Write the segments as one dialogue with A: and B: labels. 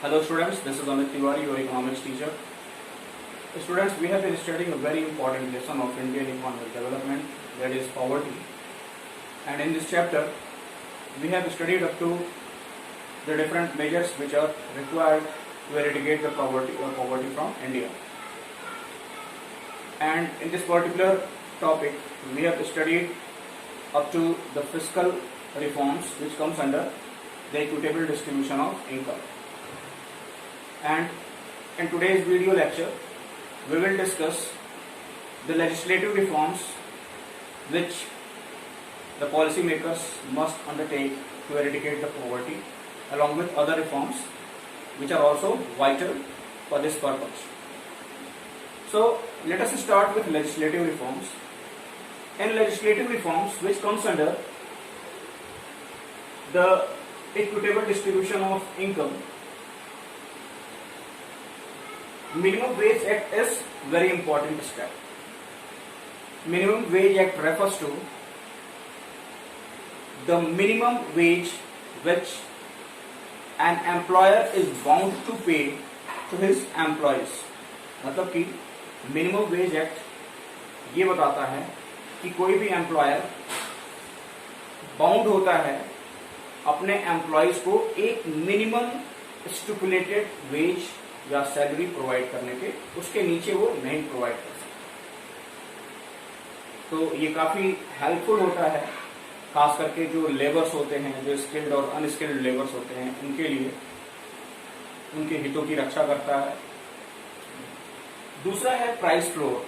A: Hello students, this is Amit Tiwari, your economics teacher. Students, we have been studying a very important lesson of Indian economic development, that is poverty. And in this chapter, we have studied up to the different measures which are required to eradicate the poverty from India. And in this particular topic, we have studied up to the fiscal reforms which comes under the equitable distribution of income. And in today's video lecture, we will discuss the legislative reforms which the policymakers must undertake to eradicate the poverty, along with other reforms which are also vital for this purpose. So let us start with legislative reforms. In legislative reforms which comes under the equitable distribution of income, Minimum Wage Act is very important step. Minimum Wage Act refers to the minimum wage which an employer is bound to pay to his employees. मतलब कि minimum wage act ये बताता है कि कोई भी employer bound होता है अपने एम्प्लॉयज को एक मिनिमम स्टिपुलेटेड वेज या सैलरी प्रोवाइड करने के, उसके नीचे वो नहीं प्रोवाइड कर सकता. तो ये काफी हेल्पफुल होता है, खास करके जो लेबर्स होते हैं, जो स्किल्ड और अनस्किल्ड लेबर्स होते हैं, उनके लिए उनके हितों की रक्षा करता है. दूसरा है price floor.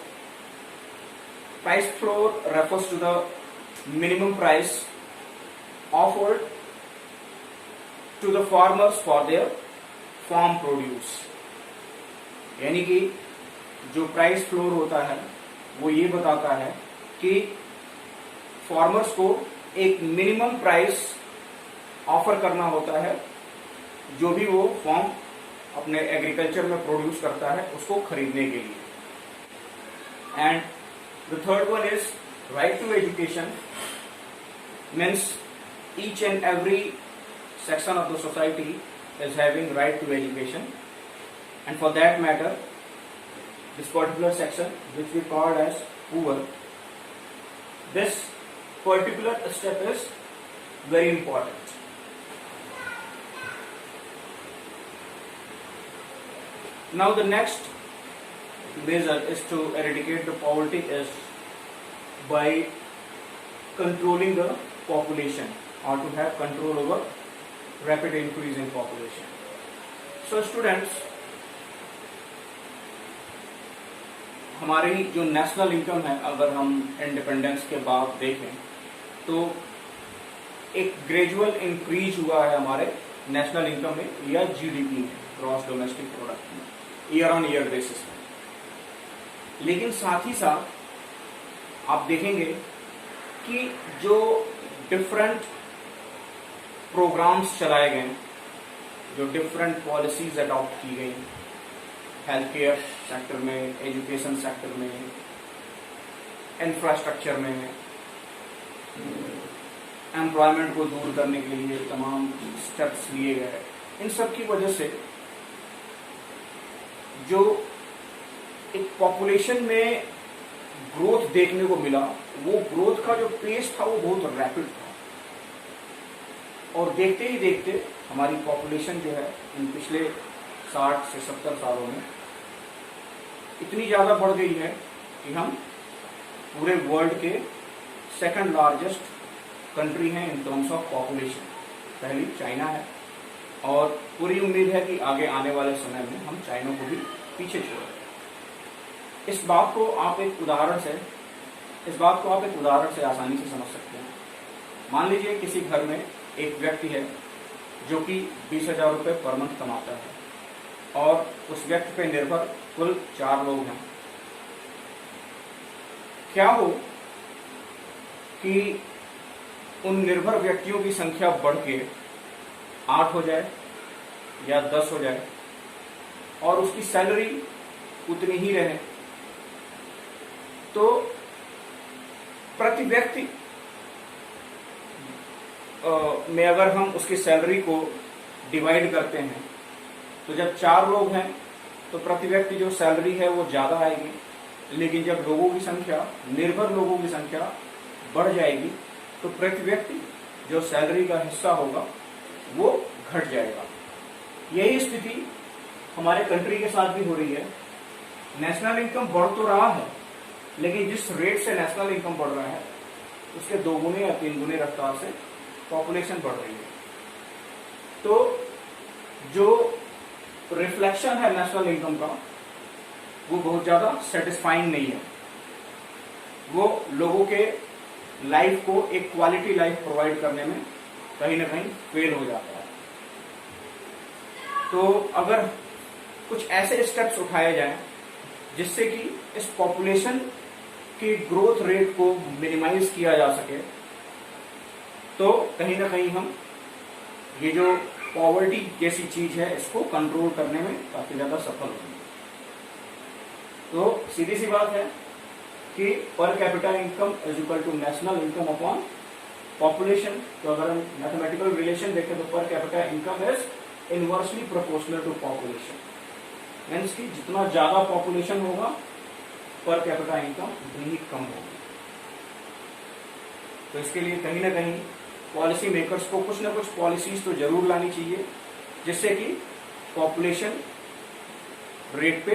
A: Price floor refers to the minimum price offered to the farmers for their farm produce. यानी कि जो प्राइस फ्लोर होता है वो ये बताता है कि फार्मर्स को एक मिनिमम प्राइस ऑफर करना होता है जो भी वो फार्म अपने एग्रीकल्चर में प्रोड्यूस करता है उसको खरीदने के लिए. And the third one is right to education. Means each and every section of the society is having right to education, and for that matter this particular section which we call as poor, this particular step is very important. Now the next measure is to eradicate the poverty is by controlling the population, or to have control over rapid increase in population. So students, हमारी जो national income है, अगर हम independence के बाद देखें तो एक ग्रेजुअल इंक्रीज हुआ है हमारे नेशनल इनकम में या जीडीपी में, ग्रॉस डोमेस्टिक प्रोडक्ट में, ईयर ऑन ईयर बेसिस में. लेकिन साथ ही साथ आप देखेंगे कि जो डिफरेंट प्रोग्राम्स चलाए गए, जो डिफरेंट पॉलिसीज अडॉप्ट की गई हेल्थ केयर सेक्टर में, एजुकेशन सेक्टर में, इंफ्रास्ट्रक्चर में, एम्प्लॉयमेंट को दूर करने के लिए तमाम स्टेप्स लिए गए, इन सब की वजह से जो एक पॉपुलेशन में ग्रोथ देखने को मिला, वो ग्रोथ का जो पेस था वो बहुत रैपिड था. और देखते ही देखते हमारी पॉपुलेशन जो है इन पिछले 60 से 70 सालों में इतनी ज़्यादा बढ़ गई है कि हम पूरे वर्ल्ड के सेकंड लार्जेस्ट कंट्री हैं इन टर्म्स ऑफ पॉपुलेशन. पहली चाइना है और पूरी उम्मीद है कि आगे आने वाले समय में हम चाइना को भी पीछे छोड़ें. इस बात को आप एक उदाहरण से आसानी से समझ सकते हैं. मान लीजिए किसी घर में एक व्यक्ति है जो कि 20,000 रुपये पर मंथ कमाता है और उस व्यक्ति पर निर्भर कुल 4 लोग हैं. क्या हो कि उन निर्भर व्यक्तियों की संख्या बढ़ के 8 हो जाए या 10 हो जाए और उसकी सैलरी उतनी ही रहे, तो प्रति व्यक्ति में अगर हम उसकी सैलरी को डिवाइड करते हैं तो जब 4 लोग हैं तो प्रति व्यक्ति जो सैलरी है वो ज्यादा आएगी, लेकिन जब लोगों की संख्या, निर्भर लोगों की संख्या बढ़ जाएगी तो प्रति व्यक्ति जो सैलरी का हिस्सा होगा वो घट जाएगा। यही स्थिति हमारे कंट्री के साथ भी हो रही है। नेशनल इनकम बढ़ तो रहा है, लेकिन जिस रेट से नेशनल इनकम बढ़ रहा है उसके 2 गुने या 3 गुने रफ्तार से पॉपुलेशन बढ़ रही है। तो जो रिफ्लेक्शन है नेशनल इनकम का वो बहुत ज्यादा सेटिस्फाइंग नहीं है। वो लोगों के लाइफ को एक क्वालिटी लाइफ प्रोवाइड करने में कहीं ना कहीं फेल हो जाता है। तो अगर कुछ ऐसे स्टेप्स उठाए जाएं जिससे कि इस पॉपुलेशन की ग्रोथ रेट को मिनिमाइज किया जा सके, तो कहीं ना कहीं हम ये जो पॉवर्टी जैसी चीज है इसको कंट्रोल करने में काफी ज्यादा सफल होंगे। तो सीधी सी बात है कि per capita income is equal to national income upon population. तो अगर हम मैथमेटिकल रिलेशन देखें तो per capita income is inversely proportional to population, means कि जितना ज्यादा पॉपुलेशन होगा पर कैपिटा इनकम उतनी ही कम होगी। तो इसके लिए कहीं ना कहीं पॉलिसी मेकर्स को कुछ ना कुछ पॉलिसीज तो जरूर लानी चाहिए जिससे कि पॉपुलेशन रेट पे,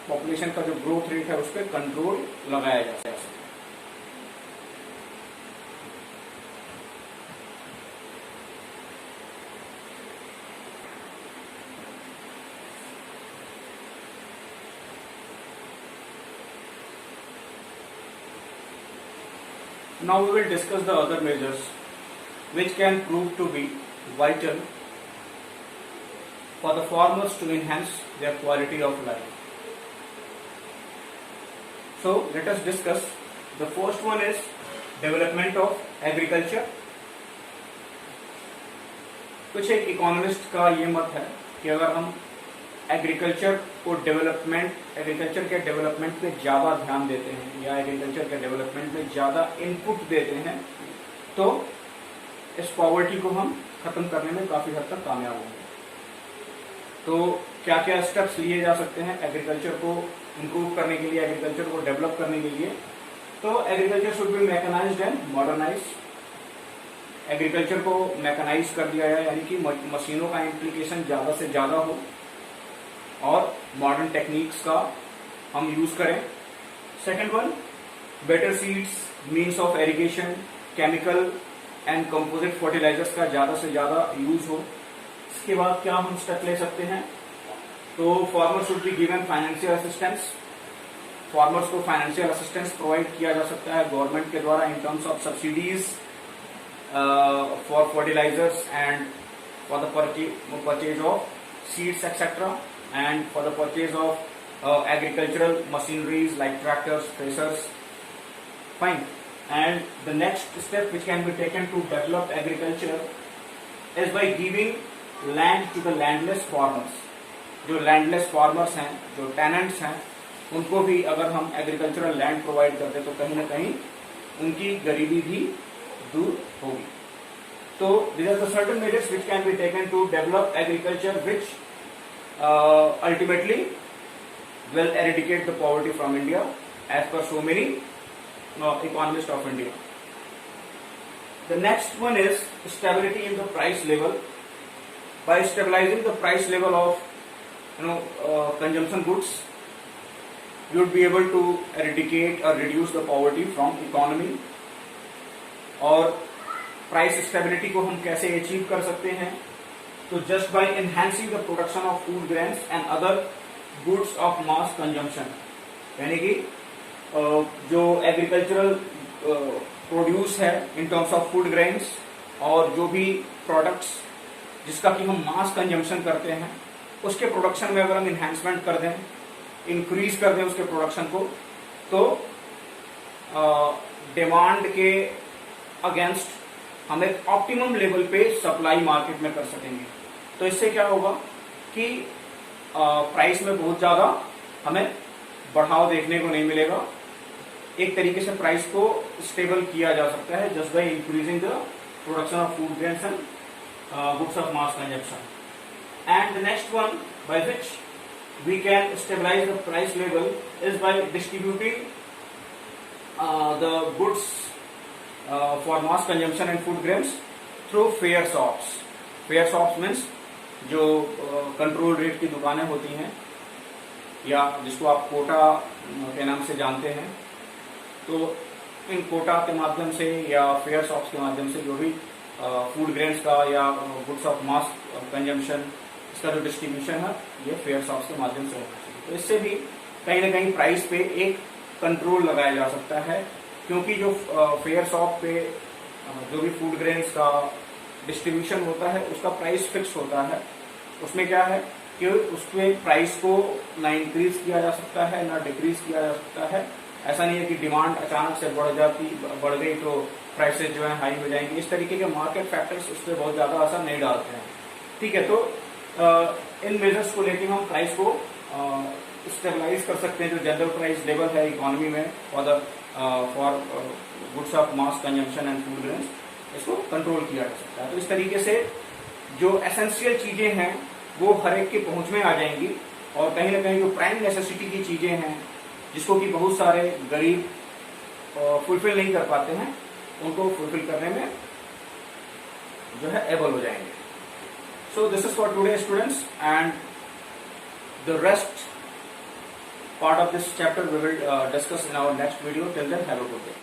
A: पॉपुलेशन का जो ग्रोथ रेट है उस पर कंट्रोल लगाया जा सके। Now we will discuss the other measures which can prove to be vital for the farmers to enhance their quality of life. So let us discuss. The first one is development of agriculture. कुछ एक economist का ये मत है कि अगर हम agriculture को एग्रीकल्चर के डेवलपमेंट पे ज्यादा ध्यान देते हैं या एग्रीकल्चर के डेवलपमेंट में ज्यादा इनपुट देते हैं तो इस पॉवर्टी को हम खत्म करने में काफी हद तक कामयाब होंगे। तो क्या क्या स्टेप्स लिए जा सकते हैं एग्रीकल्चर को इंप्रूव करने के लिए, एग्रीकल्चर को डेवलप करने के लिए? तो agriculture should be mechanised and modernised. Agriculture को मैकेनाइज कर दिया जाए, यानी कि मशीनों का इम्प्लीकेशन ज्यादा से ज्यादा हो और मॉडर्न टेक्निक्स का हम यूज करें। Second one, better seeds, means of irrigation, chemical and composite fertilisers का ज्यादा से ज्यादा यूज हो। इसके बाद क्या हम स्टेप ले सकते हैं? तो farmer should be given financial assistance. Farmers को फाइनेंशियल असिस्टेंस प्रोवाइड किया जा सकता है गवर्नमेंट के द्वारा in terms of subsidies for fertilisers and for the purchase of seeds etcetera, and for the purchase of agricultural machineries like tractors, threshers. Fine. And the next step which can be taken to develop agriculture is by giving land to the landless farmers. जो landless farmers हैं, जो tenants हैं, उनको भी अगर हम agricultural land provide करते तो कहीं ना कहीं उनकी गरीबी भी दूर होगी। तो these are the certain measures which can be taken to develop agriculture which ultimately will eradicate the poverty from India as per so many economists of India. The next one is stability in the price level. By stabilizing the price level of consumption goods, you would be able to eradicate or reduce the poverty from economy. और price stability को हम कैसे achieve कर सकते हैं? तो just by enhancing the production of food grains and other goods of mass consumption, यानी कि जो एग्रीकल्चरल प्रोड्यूस है इन टर्म्स ऑफ फूड ग्रेन्स और जो भी प्रोडक्ट्स जिसका कि हम मास कंजम्पशन करते हैं उसके प्रोडक्शन में अगर हम इन्हांसमेंट कर दें, इंक्रीज कर दें उसके प्रोडक्शन को, तो डिमांड के अगेंस्ट हम एक ऑप्टिमम लेवल पे सप्लाई मार्केट में कर सकेंगे। तो इससे क्या होगा कि प्राइस में बहुत ज्यादा हमें बढ़ाव देखने को नहीं मिलेगा। एक तरीके से प्राइस को स्टेबल किया जा सकता है just by increasing the production of food grains and goods of mass consumption. And the next one, by which we can stabilize the price level is by distributing the goods for mass consumption and food grains through fair shops. Fair shops means जो control rate की दुकानें होती हैं या जिसको आप कोटा के नाम से जानते हैं, तो इन कोटा के माध्यम से या फेयर शॉप्स के माध्यम से जो भी फूड ग्रेन्स का या गुड्स ऑफ मास कंजम्पशन इसका जो डिस्ट्रीब्यूशन है ये फेयर शॉप्स के माध्यम से होना चाहिए। तो इससे भी कहीं ना कहीं प्राइस पे एक कंट्रोल लगाया जा सकता है, क्योंकि जो फेयर शॉप पे जो भी फूड ग्रेन्स का डिस्ट्रीब्यूशन होता है उसका प्राइस फिक्स होता है। उसमें क्या है कि उसमें प्राइस को ना इंक्रीज किया जा सकता है ना डिक्रीज किया जा सकता है। ऐसा नहीं है कि डिमांड अचानक से बढ़ गई तो प्राइसेस जो है हाई हो जाएंगी। इस तरीके के मार्केट फैक्टर्स उस पर बहुत ज्यादा असर नहीं डालते हैं। ठीक है, तो इन मेजर्स को लेकर हम प्राइस को स्टेबलाइज कर सकते हैं। जो जनरल प्राइस लेवल है इकोनॉमी में for goods of mass consumption and food grains, इसको कंट्रोल किया जा सकता है। तो इस तरीके से जो एसेंशियल चीजें हैं वो हर एक के पहुंच में आ जाएंगी, और कहीं ना कहीं जो प्राइम नेसेसिटी की चीजें हैं जिसको कि बहुत सारे गरीब फुलफिल नहीं कर पाते हैं, उनको फुलफिल करने में जो है एबल हो जाएंगे। So this is for today students, and the rest part of this chapter we will discuss in our next video. Till then, have a good day.